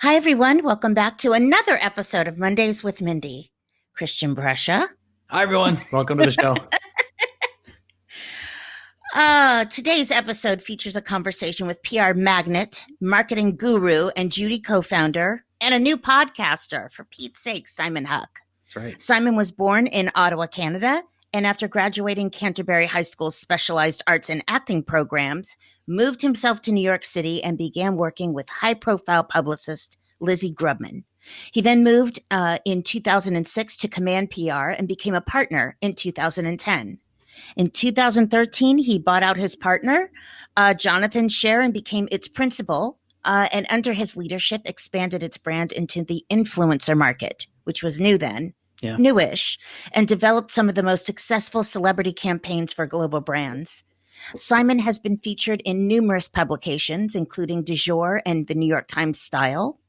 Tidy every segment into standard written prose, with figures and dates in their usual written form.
Hi, everyone. Welcome back to another episode of Mondays with Mindy. Christian Brescia. Hi, everyone. Welcome to the show. Today's episode features a conversation with PR magnate, marketing guru, and Judy co-founder, and a new podcaster, for Pete's sake, Simon Huck. That's right. Simon was born in Ottawa, Canada, and after graduating Canterbury High School's specialized arts and acting programs, moved himself to New York City and began working with high-profile publicist Lizzie Grubman. He then moved in 2006 to Command PR and became a partner in 2010. In 2013, he bought out his partner, Jonathan's share, and became its principal, and under his leadership expanded its brand into the influencer market, which was new then. Yeah. Newish, and developed some of the most successful celebrity campaigns for global brands. Simon has been featured in numerous publications, including Du Jour and the New York Times Style,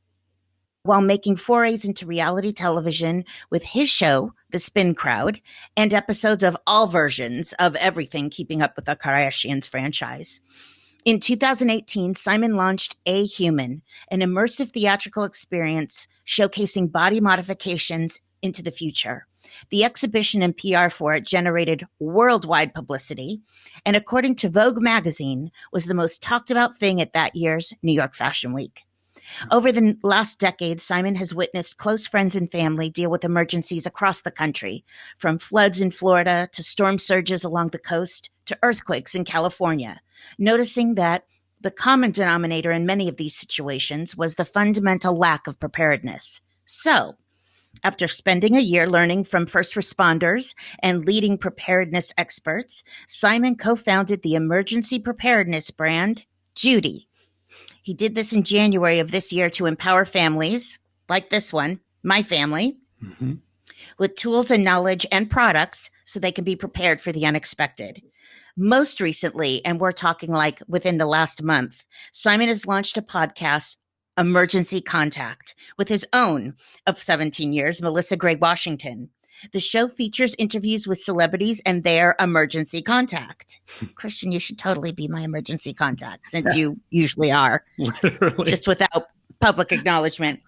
while making forays into reality television with his show, The Spin Crowd, and episodes of all versions of everything Keeping Up with the Kardashians franchise. In 2018, Simon launched A Human, an immersive theatrical experience showcasing body modifications into the future. The exhibition and PR for it generated worldwide publicity, and according to Vogue magazine, was the most talked about thing at that year's New York Fashion Week. Over the last decade, Simon has witnessed close friends and family deal with emergencies across the country, from floods in Florida to storm surges along the coast to earthquakes in California, noticing that the common denominator in many of these situations was the fundamental lack of preparedness. So, after spending a year learning from first responders and leading preparedness experts, Simon co-founded the emergency preparedness brand, Judy. He did this in January of this year to empower families, like this one, my family, with tools and knowledge and products so they can be prepared for the unexpected. Most recently, and we're talking like within the last month, Simon has launched a podcast, Emergency Contact, with his own of 17 years, Melissa Gray Washington. The show features interviews with celebrities and their emergency contact. Christian, you should totally be my emergency contact, since you usually are. Literally. Just without public acknowledgement.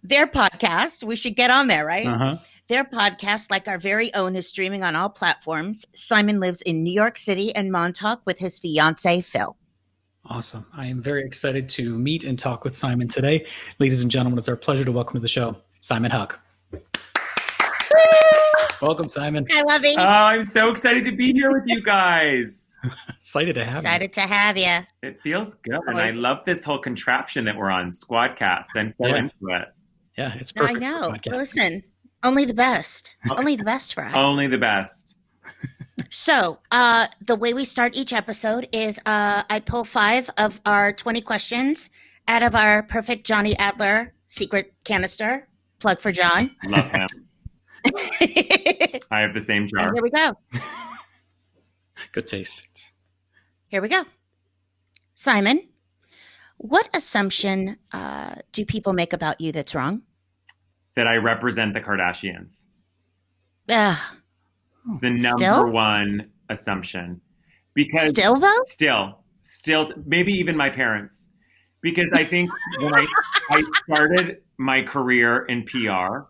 Their podcast, we should get on there, right? Uh-huh. Their podcast, like our very own, is streaming on all platforms. Simon lives in New York City and Montauk with his fiance, Phil. Awesome. I am very excited to meet and talk with Simon today. Ladies and gentlemen, it's our pleasure to welcome to the show, Simon Huck. Welcome, Simon. Hi, Lovey. Oh, I'm so excited to be here with you guys. Excited to have you. Excited to have you. It feels good. And I love this whole contraption that we're on, Squadcast. I'm so into it. Yeah, it's perfect. I know. Listen, only the best. Only the best for us. Only the best. So the way we start each episode is I pull 5 of our 20 questions out of our perfect Johnny Adler secret canister. Plug for John. Love him. I have the same jar. And here we go. Good taste. Here we go. Simon, what assumption do people make about you that's wrong? That I represent the Kardashians. It's the number Still? one assumption. Because Still, though? Still, maybe even my parents. Because I think when I started my career in PR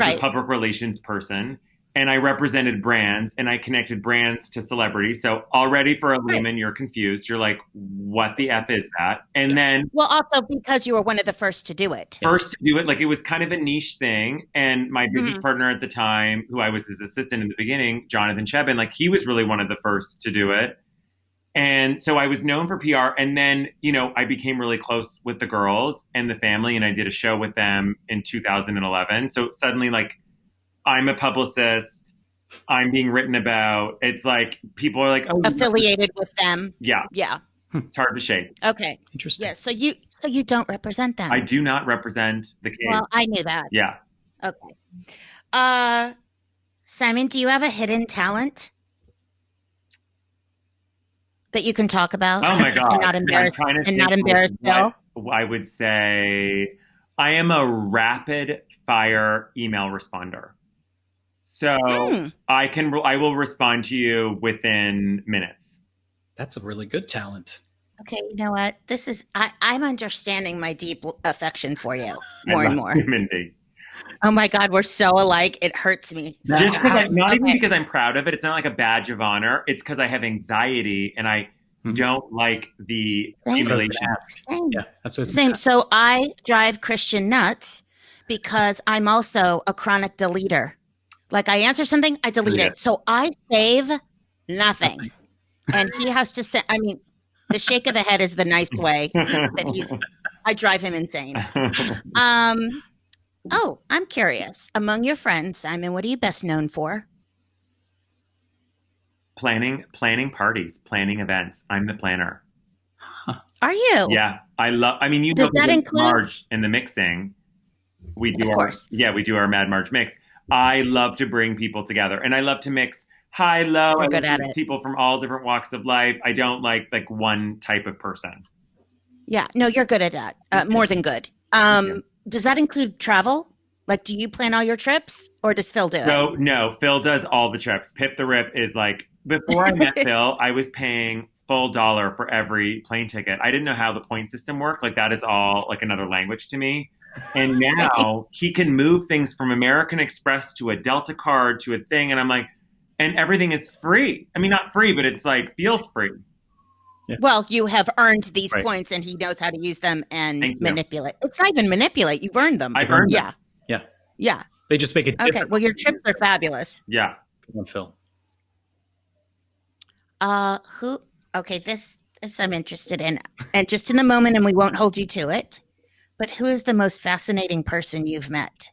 as a public relations person, and I represented brands, and I connected brands to celebrities. So already for a layman, you're confused. You're like, what the F is that? And then... Well, also because you were one of the first to do it. Like it was kind of a niche thing. And my business partner at the time, who I was his assistant in the beginning, Jonathan Chebin, like he was really one of the first to do it. And so I was known for PR. And then, you know, I became really close with the girls and the family, and I did a show with them in 2011. So suddenly, like, I'm a publicist, I'm being written about. It's like, people are like, oh, affiliated with them. Yeah. Yeah. It's hard to shake. Okay. Interesting. Yeah. So you don't represent them. I do not represent the case. Well, I knew that. Yeah. Okay. Simon, do you have a hidden talent that you can talk about? Oh my God. And not embarrass Phil? I would say I am a rapid fire email responder. So I will respond to you within minutes. That's a really good talent. Okay, you know what? I'm understanding my deep affection for you I more and love more. you, Mindy. Oh my God, we're so alike. It hurts me. Just because I'm not even Okay. because I'm proud of it. It's not like a badge of honor. It's because I have anxiety and I don't like the Same. stimulation. Same. Yeah, that's what Same. So I drive Christian nuts because I'm also a chronic deleter. Like I answer something, I delete it. So I save nothing. And he has to say, I mean, the shake of the head is the nice way that I drive him insane. Oh, I'm curious. Among your friends, Simon, what are you best known for? Planning parties, planning events. I'm the planner. Are you? Yeah, I mean, you Does know, that include Marge in the mixing? We do Of course. we do our Mad Marge mix. I love to bring people together, and I love to mix high, low. You're I good love at to mix it. people from all different walks of life. I don't like one type of person. Yeah, no, you're good at that. More than good. Does that include travel? Like, do you plan all your trips, or does Phil do it? No, Phil does all the trips. Pip the Rip is like, before I met Phil, I was paying full dollar for every plane ticket. I didn't know how the point system worked. Like that is all like another language to me. And now he can move things from American Express to a Delta card to a thing. And I'm like, and everything is free. I mean, not free, but it's like feels free. Yeah. Well, you have earned these points and he knows how to use them and Thank you. manipulate. It's not even manipulate. You've earned them. I've earned them. Yeah. Yeah. They just make it Okay. different. Well, your trips are fabulous. Yeah. Come on, Phil. Okay, this I'm interested in. And just in the moment, and we won't hold you to it, but who is the most fascinating person you've met?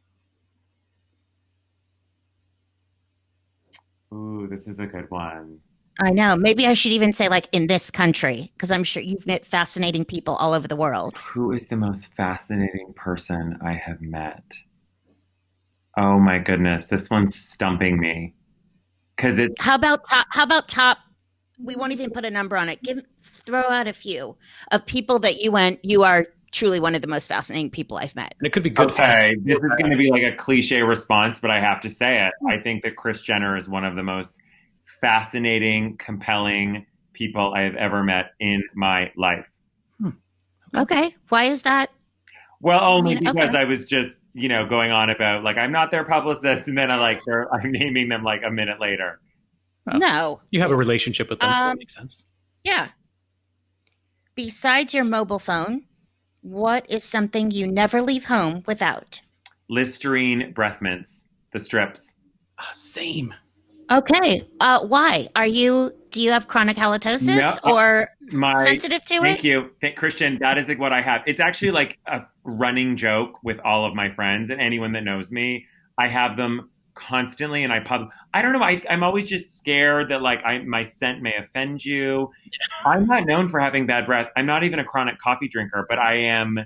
Ooh, this is a good one. I know. Maybe I should even say like in this country, because I'm sure you've met fascinating people all over the world. Who is the most fascinating person I have met? Oh my goodness, this one's stumping me. Because it's How about top? We won't even put a number on it. Throw out a few of people that you are truly one of the most fascinating people I've met. And it could be good. okay. This is going to be like a cliche response, but I have to say it. I think that Kris Jenner is one of the most fascinating, compelling people I have ever met in my life. Okay, why is that? Well, only because I was just, going on about like I'm not their publicist, and then I'm naming them like a minute later. No, You have a relationship with them. That makes sense. Yeah. Besides your mobile phone, what is something you never leave home without? Listerine breath mints, the strips. Same. Okay. Why? Do you have chronic halitosis or sensitive to it? Thank you. Christian, that is like what I have. It's actually like a running joke with all of my friends and anyone that knows me. I have them constantly and I don't know. I'm always just scared that like my scent may offend you. I'm not known for having bad breath. I'm not even a chronic coffee drinker, but I am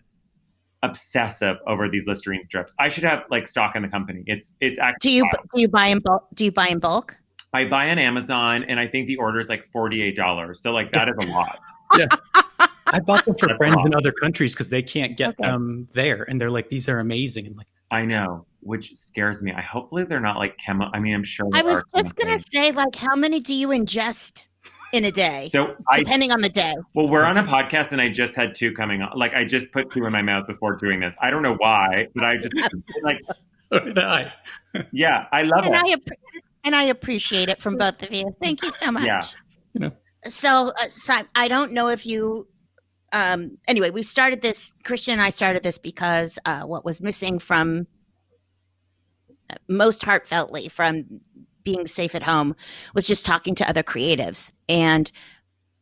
obsessive over these Listerine strips. I should have like stock in the company. It's actually. Do you buy in bulk? Do you buy in bulk? I buy on Amazon, and I think the order is like $48. So like that is a lot. Yeah. I bought them for friends in other countries because they can't get them there, and they're like, "These are amazing." I'm like, I know, which scares me. Hopefully they're not like I mean, I'm sure. I was just gonna say, like, how many do you ingest in a day? So depending on the day. Well, we're on a podcast, and I just had 2 coming on. Like I just put 2 in my mouth before doing this. I don't know why, but I just like. So did I. Yeah, I love it. And I appreciate it from both of you. Thank you so much. Yeah. So, I don't know if you. Anyway, we started this. Christian and I started this because what was missing from most heartfeltly from being safe at home was just talking to other creatives. And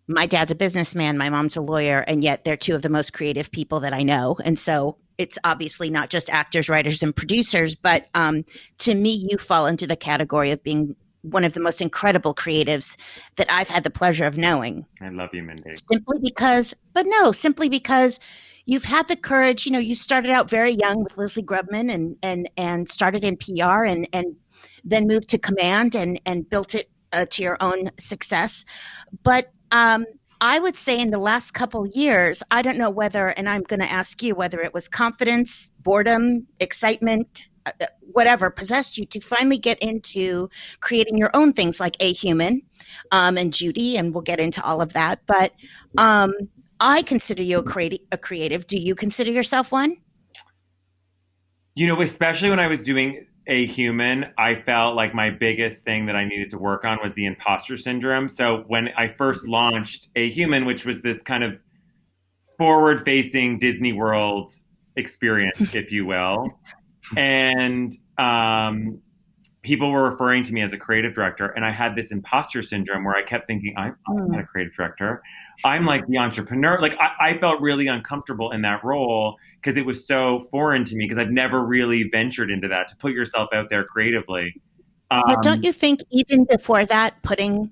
my dad's a businessman, my mom's a lawyer, and yet they're 2 of the most creative people that I know. And so it's obviously not just actors, writers, and producers, but to me, you fall into the category of being one of the most incredible creatives that I've had the pleasure of knowing. I love you, Mindy. Simply because you've had the courage. You started out very young with Leslie Grubman and started in PR and then moved to Command and built it to your own success. But I would say in the last couple years, I don't know whether, and I'm going to ask you whether it was confidence, boredom, excitement, whatever possessed you to finally get into creating your own things like A Human and Judy, and we'll get into all of that. But I consider you a creative. Do you consider yourself one? Especially when I was doing A Human, I felt like my biggest thing that I needed to work on was the imposter syndrome. So when I first launched A Human, which was this kind of forward-facing Disney World experience, if you will, and people were referring to me as a creative director, and I had this imposter syndrome where I kept thinking, I'm not a creative director. I'm like the entrepreneur. Like I felt really uncomfortable in that role because it was so foreign to me because I've never really ventured into that, to put yourself out there creatively. But don't you think even before that, putting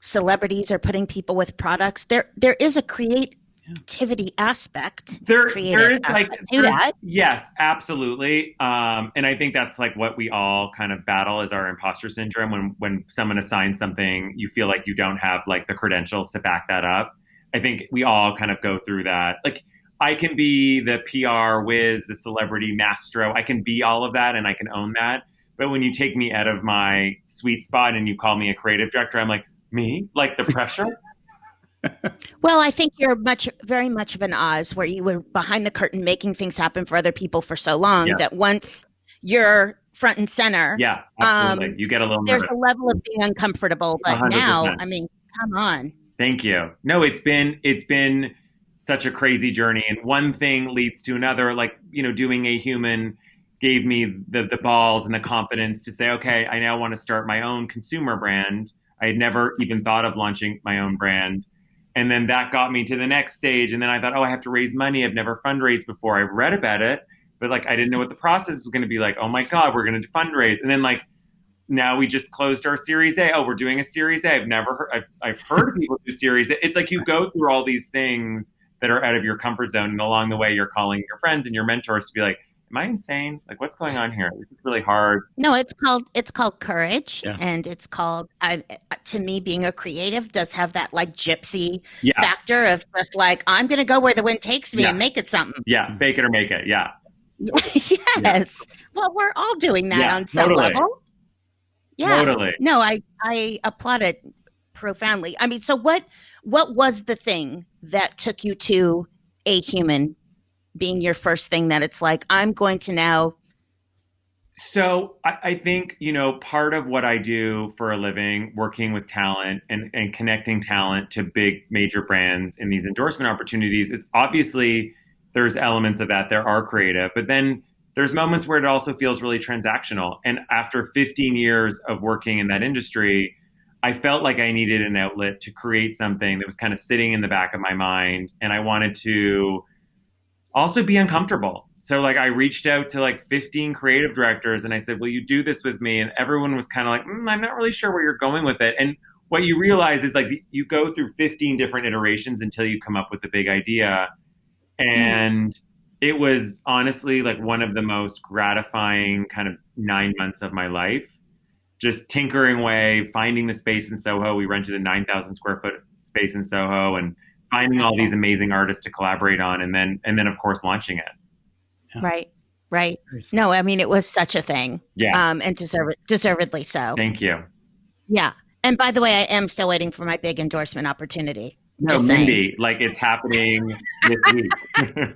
celebrities or putting people with products, there is a creativity aspect. There is aspect to that. Yes, absolutely. And I think that's like what we all kind of battle is our imposter syndrome. When someone assigns something, you feel like you don't have like the credentials to back that up. I think we all kind of go through that. Like I can be the PR whiz, the celebrity maestro. I can be all of that and I can own that. But when you take me out of my sweet spot and you call me a creative director, I'm like, me? Like the pressure? Well, I think you're very much of an Oz, where you were behind the curtain making things happen for other people for so long that once you're front and center, absolutely. You get a little there's nervous. a level of being uncomfortable. But 100%. now, I mean, come on. Thank you. No, it's been such a crazy journey, and one thing leads to another. Like, doing A Human gave me the balls and the confidence to say, okay, I now want to start my own consumer brand. I had never even thought of launching my own brand. And then that got me to the next stage. And then I thought, I have to raise money. I've never fundraised before. I've read about it, but like, I didn't know what the process was going to be like. Oh my God, we're going to fundraise. And then like, now we just closed our Series A. Oh, we're doing a Series A. I've heard of people do Series A. It's like you go through all these things that are out of your comfort zone. And along the way, you're calling your friends and your mentors to be like, am I insane? Like, what's going on here? This is really hard. No, it's called courage. And it's called, to me, being a creative does have that like gypsy factor of just like, I'm going to go where the wind takes me and make it something. Yeah. Fake it or make it. Yeah. Yes. Yeah. Well, we're all doing that on some level. Yeah. Totally. No, I applaud it profoundly. I mean, so what was the thing that took you to A Human being your first thing that it's like, I'm going to now? So I think, part of what I do for a living, working with talent and connecting talent to big major brands in these endorsement opportunities, is obviously there's elements of that. There are creative, but then there's moments where it also feels really transactional. And after 15 years of working in that industry, I felt like I needed an outlet to create something that was kind of sitting in the back of my mind. And I wanted to also be uncomfortable. So like I reached out to like 15 creative directors and I said, will you do this with me? And everyone was kind of like, I'm not really sure where you're going with it. And what you realize is like you go through 15 different iterations until you come up with the big idea. And it was honestly like one of the most gratifying kind of 9 months of my life, just tinkering away, finding the space in Soho. We rented a 9,000 square foot space in Soho and finding all these amazing artists to collaborate on, and then of course launching it. Yeah. Right. No, I mean, it was such a thing. Yeah. And deservedly so. Thank you. Yeah. And by the way, I am still waiting for my big endorsement opportunity. No, Just Mindy, like it's happening this week.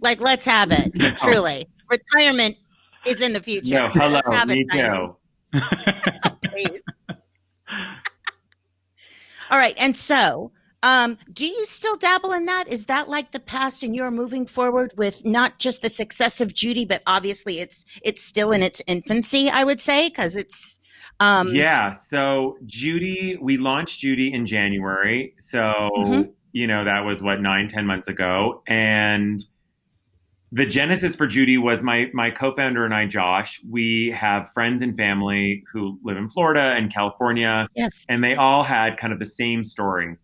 like let's have it. Truly. Retirement is in the future. No, hello, let's have me it, too. Please. All right. And so, do you still dabble in that? Is that like the past and you're moving forward with not just the success of Judy, but obviously it's still in its infancy, I would say, because it's yeah. So Judy, we launched Judy in January. So, that was 9-10 months ago. And the genesis for Judy was my co-founder and I, Josh. We have friends and family who live in Florida and California. Yes. And they all had kind of the same story.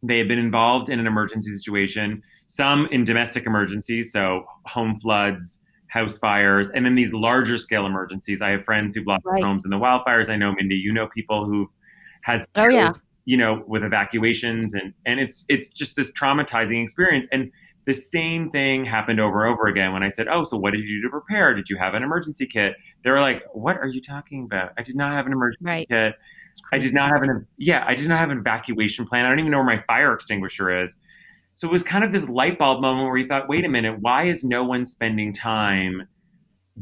They had been involved in an emergency situation, some in domestic emergencies, so home floods, house fires, and then these larger scale emergencies. I have friends who've lost their homes in the wildfires. I know, Mindy, you know people who've had with evacuations, and it's just this traumatizing experience. And the same thing happened over and over again when I said, so what did you do to prepare? Did you have an emergency kit? They were like, what are you talking about? I did not have an emergency kit. I did not have an evacuation plan. I don't even know where my fire extinguisher is. So it was kind of this light bulb moment where you thought, wait a minute, why is no one spending time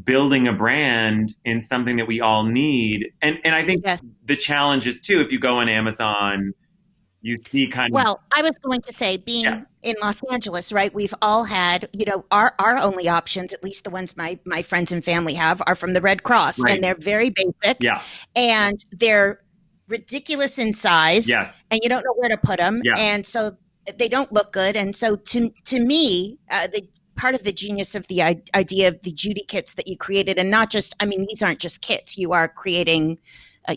building a brand in something that we all need? And I think the challenge is too, if you go on Amazon, you see Well, I was going to say, being in Los Angeles, right? We've all had, our only options, at least the ones my friends and family have, are from the Red Cross, and they're very basic, and they're ridiculous in size, and you don't know where to put them, and so they don't look good. And so to me, the part of the genius of the idea of the Judy kits that you created, and not just, I mean, these aren't just kits, you are creating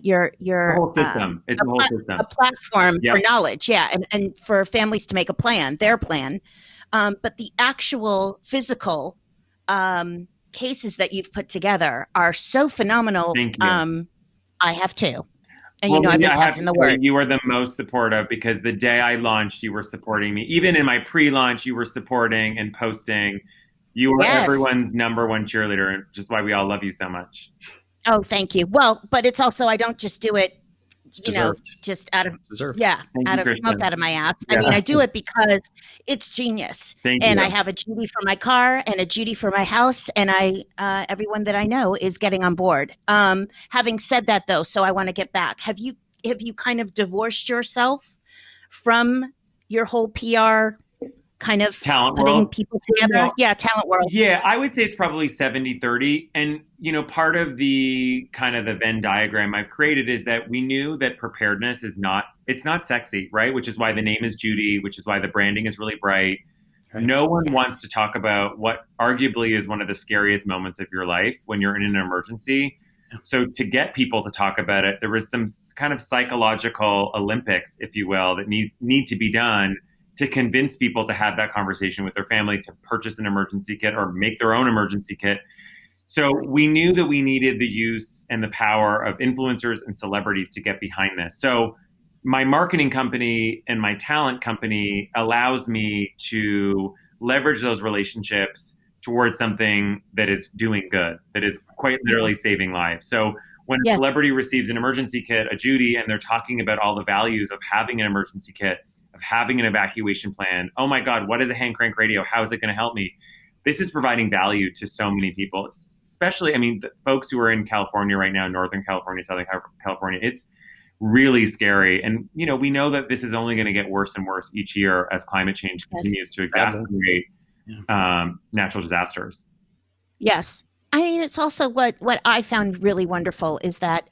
your whole system. It's a whole system. A platform for knowledge, and for families to make their plan. But the actual physical cases that you've put together are so phenomenal. Thank you. I have two. And I've been passing the word. You were the most supportive, because the day I launched, you were supporting me. Even in my pre-launch, you were supporting and posting. You were everyone's number one cheerleader, and just why we all love you so much. Oh, thank you. Well, but it's also, I don't just do it, just out of smoke out of my ass. I mean, I do it because it's genius. And I have a Judy for my car and a Judy for my house, and everyone that I know is getting on board. Having said that, though, so I want to get back. Have you kind of divorced yourself from your whole PR kind of talent putting world people together? Talent world. Yeah, I would say it's probably 70-30. And, part of the kind of the Venn diagram I've created is that we knew that preparedness it's not sexy, right? Which is why the name is Judy, which is why the branding is really bright. Right. No one wants to talk about what arguably is one of the scariest moments of your life, when you're in an emergency. Yeah. So to get people to talk about it, there was some kind of psychological Olympics, if you will, that need to be done to convince people to have that conversation with their family, to purchase an emergency kit or make their own emergency kit. So we knew that we needed the use and the power of influencers and celebrities to get behind this. So my marketing company and my talent company allows me to leverage those relationships towards something that is doing good, that is quite literally saving lives. So when a celebrity receives an emergency kit, a Judy, and they're talking about all the values of having an emergency kit, of having an evacuation plan. Oh my God, what is a hand crank radio? How is it going to help me? This is providing value to so many people, especially, the folks who are in California right now, Northern California, Southern California. It's really scary. And, we know that this is only going to get worse and worse each year as climate change continues to exacerbate natural disasters. Yes. I mean, it's also what I found really wonderful is that,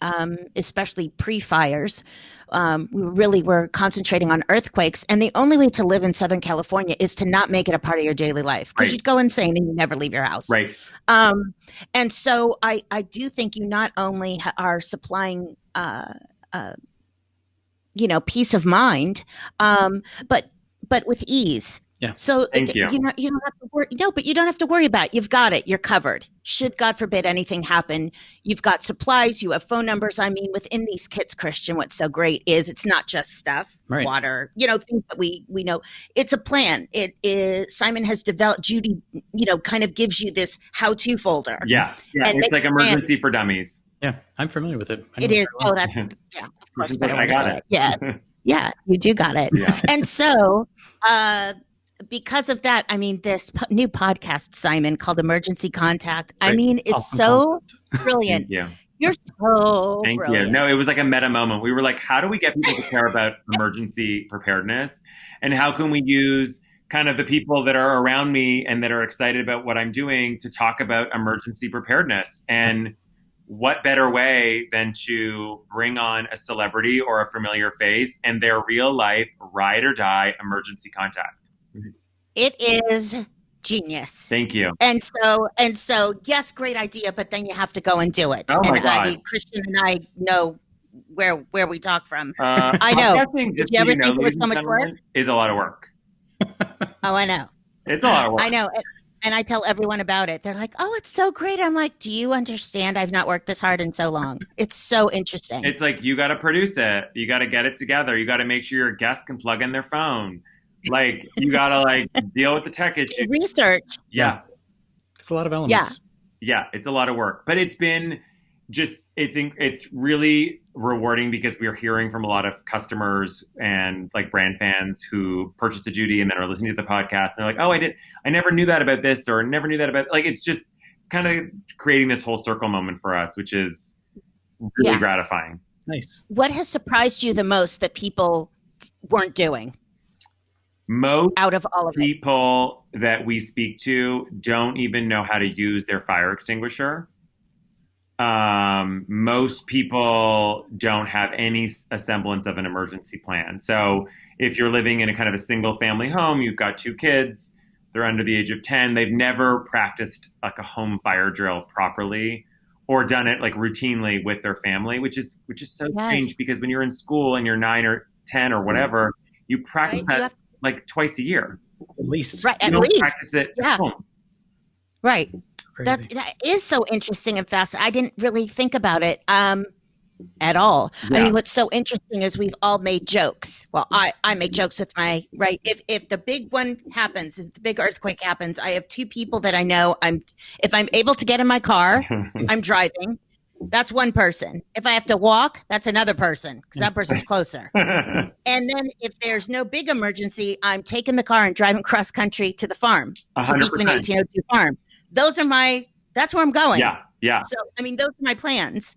especially pre-fires, we really were concentrating on earthquakes. And the only way to live in Southern California is to not make it a part of your daily life, because you'd go insane and you never leave your house. Right. And so I do think you not only are supplying, peace of mind, but with ease. Yeah. So Thank you. You don't have to worry. No, but you don't have to worry about it. You've got it. You're covered. Should God forbid anything happen, you've got supplies. You have phone numbers. I mean, within these kits, Christian, what's so great is it's not just stuff, water, things that we know. It's a plan. It is. Simon has developed. Judy, kind of gives you this how-to folder. Yeah. And it's like emergency for dummies. Yeah, I'm familiar with it. It is. Oh, that's of course. But I got it. Yeah. Yeah, you do got it. Yeah. And so, because of that, this new podcast, Simon, called Emergency Contact, is so brilliant. Yeah. You're so Thank brilliant. you. No, it was like a meta moment. We were like, how do we get people to care about emergency preparedness? And how can we use kind of the people that are around me and that are excited about what I'm doing to talk about emergency preparedness? And what better way than to bring on a celebrity or a familiar face and their real life ride or die emergency contact? It is genius. Thank you. And so, yes, great idea, but then you have to go and do it. Oh my God. Christian and I know where we talk from. I know. Did you ever think it was so much work? Is a lot of work. Oh, I know. It's a lot of work. I know. And I tell everyone about it. They're like, oh, it's so great. I'm like, do you understand? I've not worked this hard in so long. It's so interesting. It's like, you got to produce it. You got to get it together. You got to make sure your guests can plug in their phone. Like, you got to deal with the tech issue. Research. Yeah. It's a lot of elements. Yeah. It's a lot of work, but it's been just, it's really rewarding because we are hearing from a lot of customers and like brand fans who purchased a Judy and then are listening to the podcast. And they're like, oh, I never knew that about this, or never knew that about, like, it's kind of creating this whole circle moment for us, which is really gratifying. Nice. What has surprised you the most that people weren't doing? Most out of all of people that we speak to don't even know how to use their fire extinguisher. Most people don't have any semblance of an emergency plan. So if you're living in a kind of a single family home, you've got 2 kids, they're under the age of 10, they've never practiced like a home fire drill properly or done it like routinely with their family, which is so strange, because when you're in school and you're 9 or 10 or whatever, you practice that like twice a year. At least. Right, you at don't least. practice it at home. Right. Crazy. That is so interesting and fascinating. I didn't really think about it at all. Yeah. I mean, what's so interesting is we've all made jokes. Well, I make jokes with my, right. If the big one happens, if the big earthquake happens, I have 2 people that I know if I'm able to get in my car, I'm driving. That's one person. If I have to walk, that's another person, because that person's closer. And then if there's no big emergency, I'm taking the car and driving cross country to the farm, 100%. to Beekman 1802 farm. That's where I'm going. Yeah. So, I mean, those are my plans.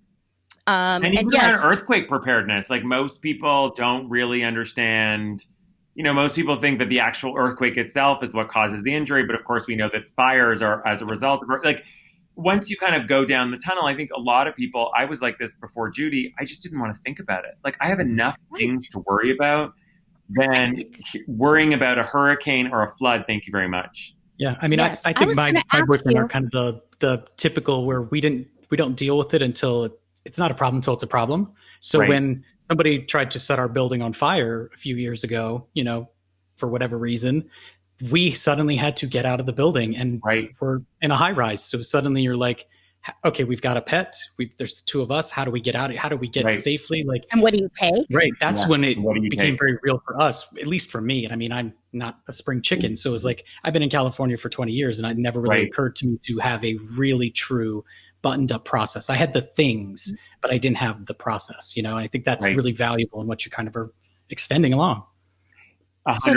And even on earthquake preparedness, like most people don't really understand, most people think that the actual earthquake itself is what causes the injury. But of course, we know that fires are as a result of, like, once you kind of go down the tunnel, I think a lot of people, I was like this before Judy, I just didn't want to think about it. Like, I have enough things to worry about than worrying about a hurricane or a flood. Thank you very much. Yeah. I mean, I think my boyfriend are kind of the typical where we don't deal with it until it's not a problem until it's a problem. So when somebody tried to set our building on fire a few years ago, for whatever reason, we suddenly had to get out of the building, and we're in a high rise. So suddenly you're like, okay, we've got a pet. There's the 2 of us. How do we get out? How do we get safely? Like, and what do you take? Right. That's when it became very real for us, at least for me. And I mean, I'm not a spring chicken. So it was like, I've been in California for 20 years and it never really occurred to me to have a really true buttoned up process. I had the things, but I didn't have the process, I think that's really valuable in what you kind of are extending along. 100%. So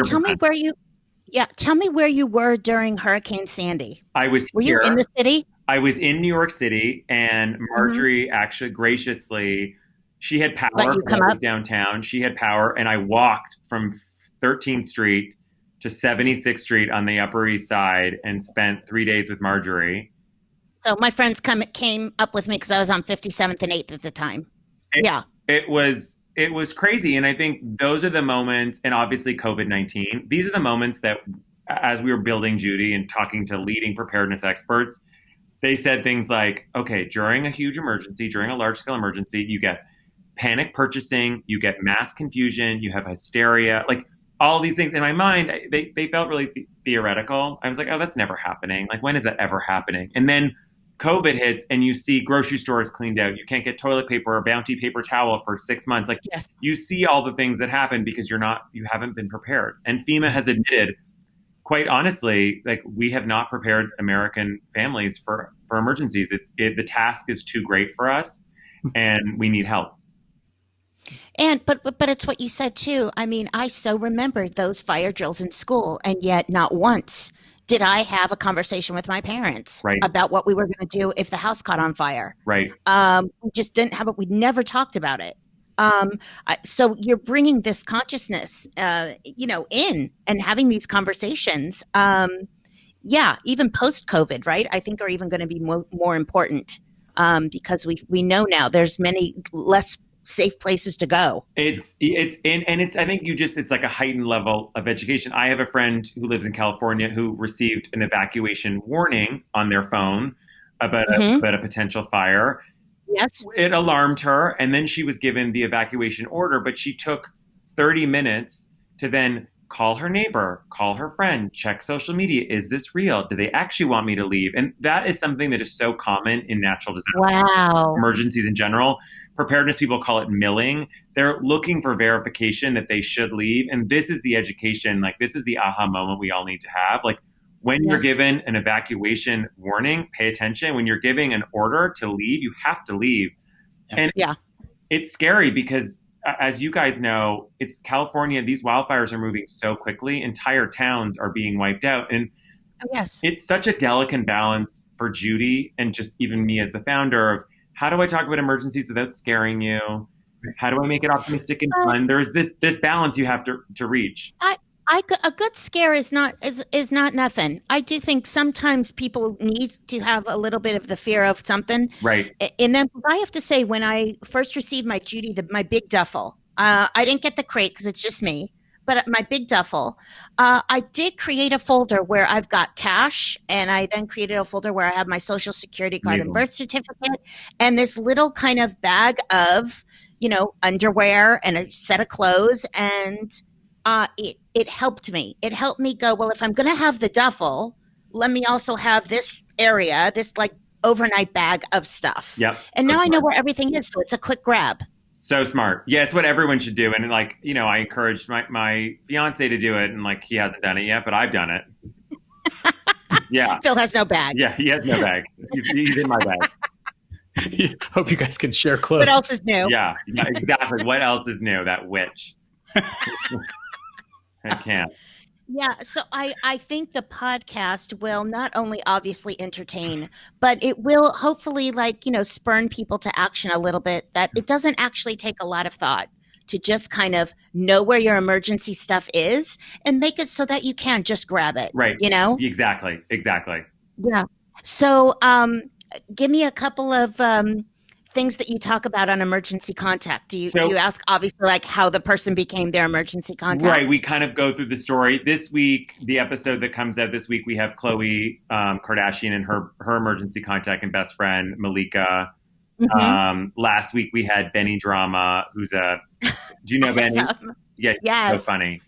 tell me where you were during Hurricane Sandy. Were you in the city? I was in New York City, and Marjorie actually graciously, she had power. I was downtown. She had power, and I walked from 13th Street to 76th Street on the Upper East Side and spent 3 days with Marjorie. So my friends came up with me because I was on 57th and 8th at the time. It was crazy. And I think those are the moments, and obviously COVID-19, these are the moments that, as we were building Judy and talking to leading preparedness experts, they said things like, okay, during a huge emergency, during a large scale emergency, you get panic purchasing, you get mass confusion, you have hysteria, like all these things. In my mind, they felt really theoretical. I was like, oh, that's never happening. Like, when is that ever happening? And then COVID hits and you see grocery stores cleaned out. You can't get toilet paper or Bounty paper towel for 6 months. Like, you see all the things that happen because you haven't been prepared. And FEMA has admitted, quite honestly, like, we have not prepared American families for emergencies. The task is too great for us, and we need help. And but it's what you said too. I mean, I so remembered those fire drills in school, and yet not once did I have a conversation with my parents about what we were going to do if the house caught on fire. We just didn't have it. We never talked about it. So you're bringing this consciousness, in and having these conversations. Even post-COVID, right? I think are even going to be more important because we know now there's many less safe places to go. I think it's like a heightened level of education. I have a friend who lives in California who received an evacuation warning on their phone about a potential fire. Yes. It alarmed her, and then she was given the evacuation order, but she took 30 minutes to then call her neighbor, call her friend, check social media. Is this real? Do they actually want me to leave? And that is something that is so common in natural disasters, emergencies in general. Preparedness people call it milling. They're looking for verification that they should leave. And this is the education, like, this is the aha moment we all need to have. Like, when you're given an evacuation warning, pay attention. When you're giving an order to leave, you have to leave. And it's scary because as you guys know, it's California. These wildfires are moving so quickly. Entire towns are being wiped out. And yes, it's such a delicate balance for Judy and just even me as the founder of how do I talk about emergencies without scaring you? How do I make it optimistic and fun? There's this balance you have to reach. A good scare is not nothing. I do think sometimes people need to have a little bit of the fear of something. Right. And then I have to say, when I first received my Judy, my big duffel, I didn't get the crate because it's just me, but my big duffel, I did create a folder where I've got cash, and I then created a folder where I have my social security card and birth certificate, and this little kind of bag of, underwear and a set of clothes, and it helped me. It helped me go, well, if I'm going to have the duffel, let me also have this area, this like overnight bag of stuff. Yep. And now I know where everything is, so it's a quick grab. So smart. Yeah, it's what everyone should do. And like, I encouraged my fiance to do it, and like he hasn't done it yet, but I've done it. Yeah. Phil has no bag. Yeah, he has no bag. He's in my bag. Hope you guys can share clothes. What else is new? Yeah, exactly. What else is new? That witch. I can't. Yeah, so I think the podcast will not only obviously entertain, but it will hopefully spurn people to action a little bit, that it doesn't actually take a lot of thought to just kind of know where your emergency stuff is and make it so that you can just grab it. Right. Exactly. Yeah. So give me a couple of things that you talk about on emergency contact. Do you ask obviously like how the person became their emergency contact? Right. We kind of go through the story. This week, the episode that comes out this week, we have Khloe Kardashian and her emergency contact and best friend, Malika. Mm-hmm. Last week we had Benny Drama, do you know Benny? Yeah. Yes. So funny.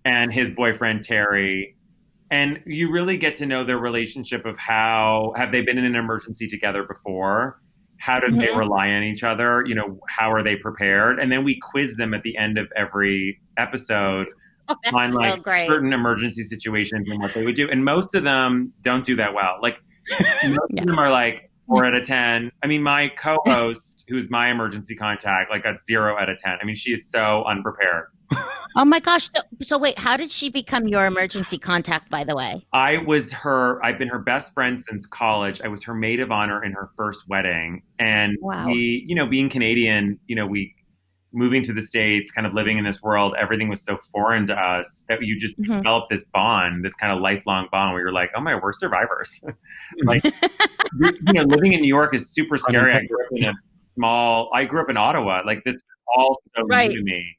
And his boyfriend, Terry. And you really get to know their relationship of how have they been in an emergency together before? How do they rely on each other? How are they prepared? And then we quiz them at the end of every episode on like certain emergency situations and what they would do. And most of them don't do that well. Like most of them are like 4 out of 10. I mean, my co-host, who's my emergency contact, like got 0 out of 10. I mean, she is so unprepared. Oh my gosh. So wait, how did she become your emergency contact, by the way? I've been her best friend since college. I was her maid of honor in her first wedding. And we, being Canadian, we moving to the States, kind of living in this world, everything was so foreign to us that you just developed this bond, this kind of lifelong bond where you're like, oh my, we're survivors. Like, living in New York is super scary. I grew up in Ottawa. Like this is all so new to me.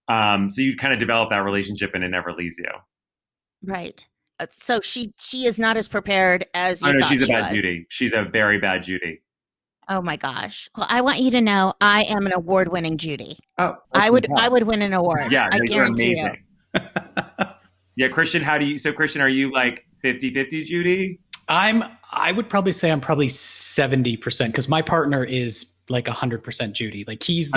So you kind of develop that relationship and it never leaves you. Right. So she is not as prepared as you thought she's a she bad was. Judy. She's a very bad Judy. Oh my gosh. Well, I want you to know I am an award-winning Judy. Oh, I would win an award. Yeah, I guarantee you. Yeah, Christian, Christian, are you like 50-50 Judy? I would probably say I'm probably 70% because my partner is like 100% Judy. Like he's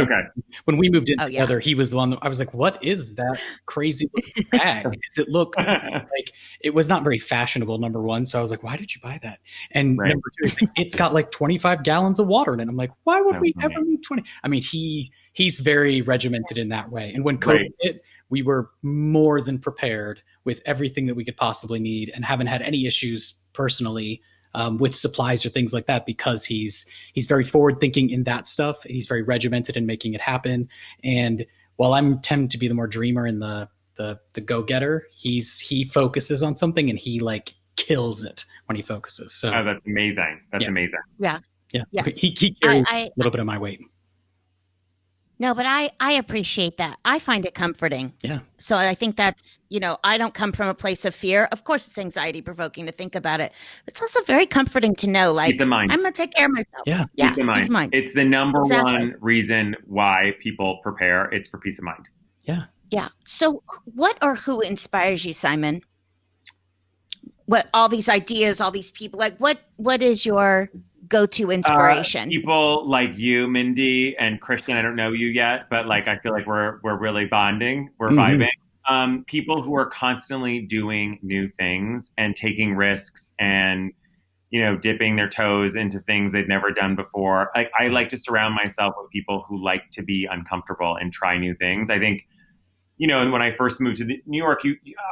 when we moved in together, he was the one that I was like, what is that crazy bag? Because it looked like it was not very fashionable, number one. So I was like, why did you buy that? And number two, it's got like 25 gallons of water in it. I'm like, why would we ever need 20? I mean, he's very regimented in that way. And when COVID hit, we were more than prepared with everything that we could possibly need and haven't had any issues personally with supplies or things like that because he's very forward thinking in that stuff. He's very regimented in making it happen. And while I'm tend to be the more dreamer and the go-getter, he focuses on something and he like kills it when he focuses. So that's amazing. That's amazing. Yeah. Yeah. Yes. He carries a little bit of my weight. No, but I appreciate that. I find it comforting. Yeah. So I think that's, I don't come from a place of fear. Of course, it's anxiety provoking to think about it. But it's also very comforting to know, like, peace of mind. I'm going to take care of myself. Yeah. Peace of mind. It's the number one reason why people prepare. It's for peace of mind. Yeah. Yeah. So what or who inspires you, Simon? What, all these ideas, all these people, like what is your go-to inspiration? People like you, Mindy, and Christian. I don't know you yet, but like I feel like we're really bonding. We're vibing. People who are constantly doing new things and taking risks and dipping their toes into things they've never done before. Like, I like to surround myself with people who like to be uncomfortable and try new things. I think, when I first moved to New York,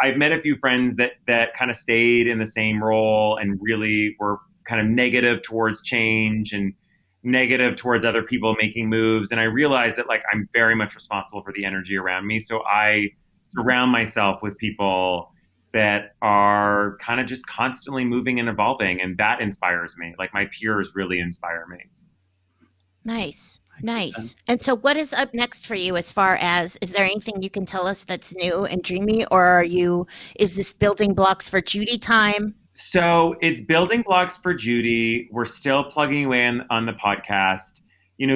I've met a few friends that kind of stayed in the same role and really were kind of negative towards change and negative towards other people making moves. And I realized that, like, I'm very much responsible for the energy around me. So I surround myself with people that are kind of just constantly moving and evolving. And that inspires me. Like, my peers really inspire me. Nice. And so what is up next for you as far as, is there anything you can tell us that's new and dreamy, or is this building blocks for Judy time? So it's building blocks for Judy. We're still plugging away on the podcast.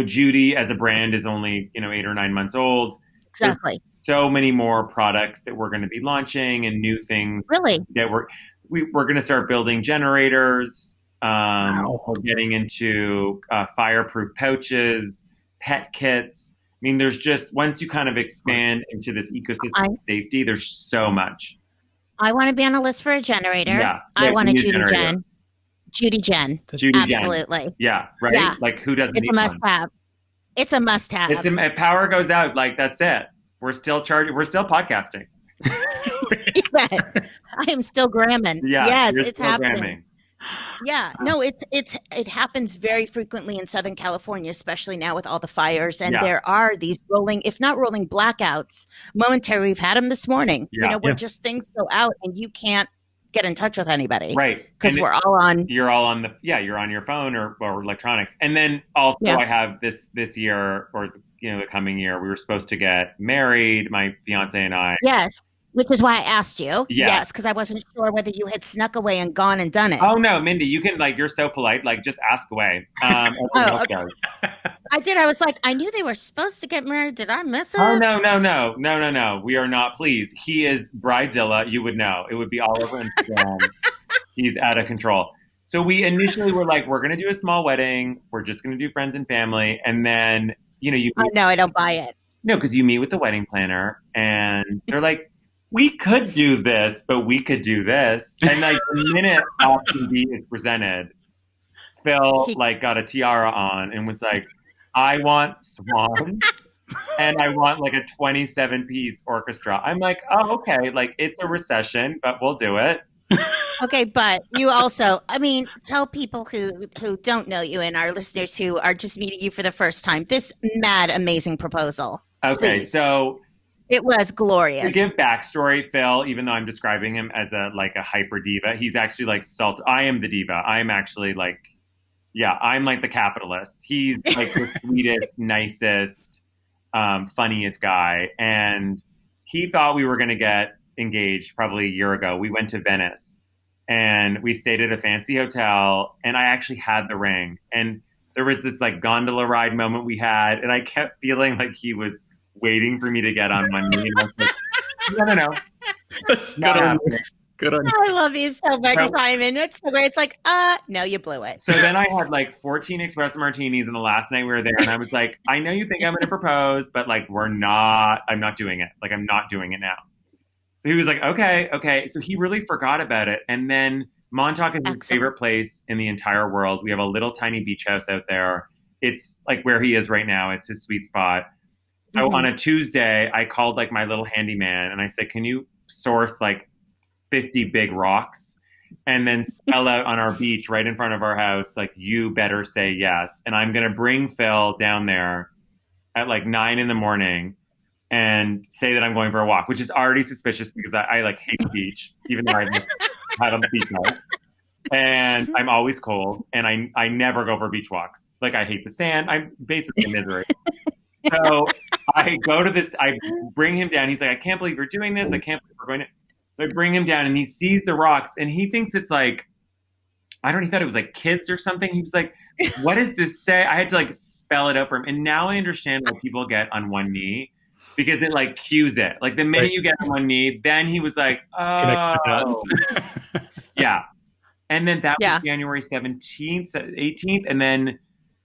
Judy as a brand is only, 8 or 9 months old. Exactly. There's so many more products that we're going to be launching and new things. Really? That we're going to start building generators. Wow. We're getting into fireproof pouches, pet kits. I mean, there's just, once you kind of expand into this ecosystem of safety, there's so much. I want to be on a list for a generator. Yeah. I want a Judy Gen. Judy Gen. Absolutely. Yeah. Right. Yeah. Like, who doesn't need one? It's a must-have. It's a must-have. If power goes out, like, that's it. We're still charging. We're still podcasting. I am still gramming. Yeah. Yes, it's happening. Gramming. Yeah, no, it happens very frequently in Southern California, especially now with all the fires. And there are these rolling, if not rolling, blackouts. Momentary, we've had them this morning. Where just things go out and you can't get in touch with anybody, right? Because we're all on. You're all on you're on your phone or electronics. And then also, I have this year, or the coming year, we were supposed to get married, my fiance and I. Yes. Which is why I asked you. Yeah. Yes, because I wasn't sure whether you had snuck away and gone and done it. Oh, no, Mindy, you can, like, you're so polite. Like, just ask away. Okay. I did. I was like, I knew they were supposed to get married. Did I miss it? Oh, no. We are not. Please. He is Bridezilla. You would know. It would be all over Instagram. He's out of control. So we initially were like, we're going to do a small wedding. We're just going to do friends and family. And then, no, I don't buy it. No, because you meet with the wedding planner and they're like, we could do this, but we could do this. And, like, the minute option B is presented, Phil, like, got a tiara on and was like, I want Swan and I want, like, a 27-piece orchestra. I'm like, oh, okay. Like, it's a recession, but we'll do it. Okay, but you also, tell people who don't know you and our listeners who are just meeting you for the first time, this mad, amazing proposal. Okay, please. So it was glorious. To give backstory, Phil, even though I'm describing him as a hyper diva, he's actually like I am the diva. I'm actually I'm like the capitalist. He's like the sweetest, nicest, funniest guy. And he thought we were going to get engaged probably a year ago. We went to Venice and we stayed at a fancy hotel and I actually had the ring. And there was this like gondola ride moment we had. And I kept feeling like he was waiting for me to get on one knee. And I was like, no. That's good on you. I love you so much, Simon. It's so great. It's like, no, you blew it. So then I had like 14 espresso martinis, and the last night we were there, and I was like, I know you think I'm going to propose, but like, I'm not doing it. Like, I'm not doing it now. So he was like, okay. So he really forgot about it. And then Montauk is his favorite place in the entire world. We have a little tiny beach house out there. It's like where he is right now. It's his sweet spot. So on a Tuesday, I called like my little handyman and I said, can you source like 50 big rocks and then spell out on our beach right in front of our house, like, you better say yes. And I'm going to bring Phil down there at like 9 a.m. and say that I'm going for a walk, which is already suspicious because I like hate the beach, even though I've had on the beach now. And I'm always cold and I never go for beach walks. Like, I hate the sand. I'm basically in misery. So I bring him down. He's like, I can't believe you're doing this. I can't believe we're going to. So I bring him down and he sees the rocks and he thinks it's like, he thought it was like kids or something. He was like, what does this say? I had to like spell it out for him. And now I understand why people get on one knee because it like cues it. Like the minute you get on one knee, then he was like, oh. Yeah. And then that was January 17th, 18th. And then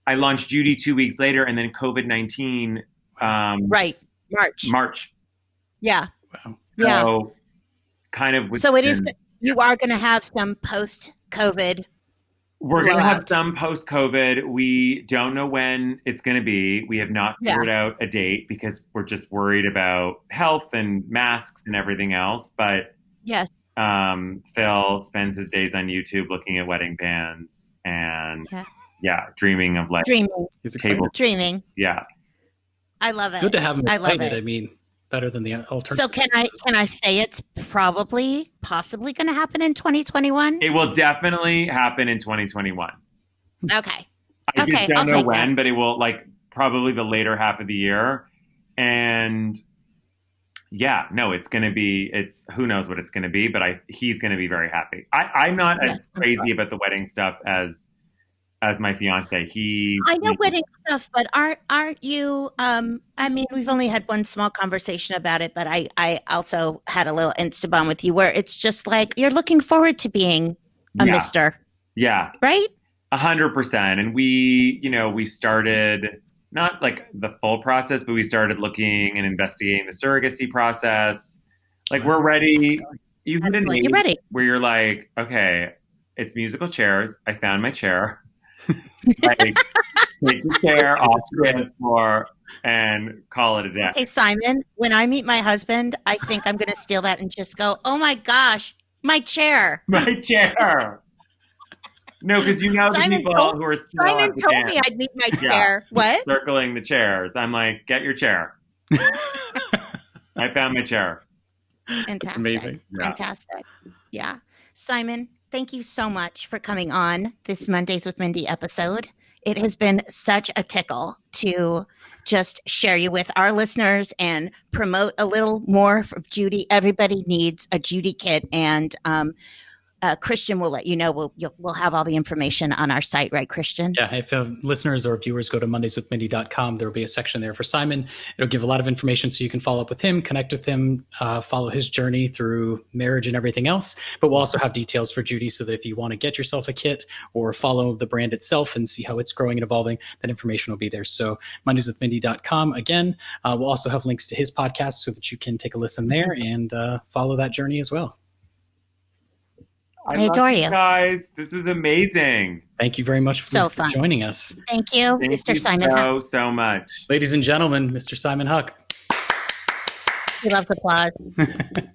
I launched Judy 2 weeks later, and then COVID-19. Right. March. Yeah. Wow. So kind of. So it is, you are going to have some post-COVID We're going to have some post-COVID. We don't know when it's going to be. We have not figured out a date because we're just worried about health and masks and everything else. But yes, Phil spends his days on YouTube looking at wedding bands and dreaming of like dreaming. Yeah, I love it. Good to have him excited. I mean, better than the alternative. So can I say it's possibly going to happen in 2021? It will definitely happen in 2021. Okay. I just don't know when, but it will like probably the later half of the year. And it's going to be, who knows what it's going to be, but he's going to be very happy. I'm not as crazy about the wedding stuff as my fiance. I know wedding stuff, but aren't you? I mean, we've only had one small conversation about it, but I also had a little Instabomb with you where it's just like you're looking forward to being a mister. Yeah. Right? 100%. And we started not like the full process, but we started looking and investigating the surrogacy process. Like we're ready. You're ready. Where you're like, okay, it's musical chairs. I found my chair. Like, take the chair off the dance floor and call it a day. Okay, Simon, when I meet my husband, I think I'm going to steal that and just go, oh my gosh, my chair. My chair. No, because the people who are still Simon told me I'd meet my chair. What? Circling the chairs. I'm like, get your chair. I found my chair. Fantastic. That's amazing. Yeah. Fantastic. Yeah. Simon, thank you so much for coming on this Mondays with Mindy episode. It has been such a tickle to just share you with our listeners and promote a little more of Judy. Everybody needs a Judy kit, and Christian will let you know. We'll have all the information on our site, right, Christian? Yeah, if listeners or viewers go to mondayswithmindy.com, there will be a section there for Simon. It'll give a lot of information so you can follow up with him, connect with him, follow his journey through marriage and everything else. But we'll also have details for Judy so that if you want to get yourself a kit or follow the brand itself and see how it's growing and evolving, that information will be there. So mondayswithmindy.com. Again, we'll also have links to his podcast so that you can take a listen there and follow that journey as well. I adore you guys. This was amazing. Thank you very much for joining us. Thank you, Mr. Simon Huck. So much. Ladies and gentlemen, Mr. Simon Huck. He loves applause.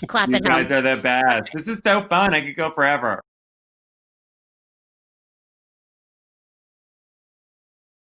Clapping. You guys are the best. This is so fun. I could go forever.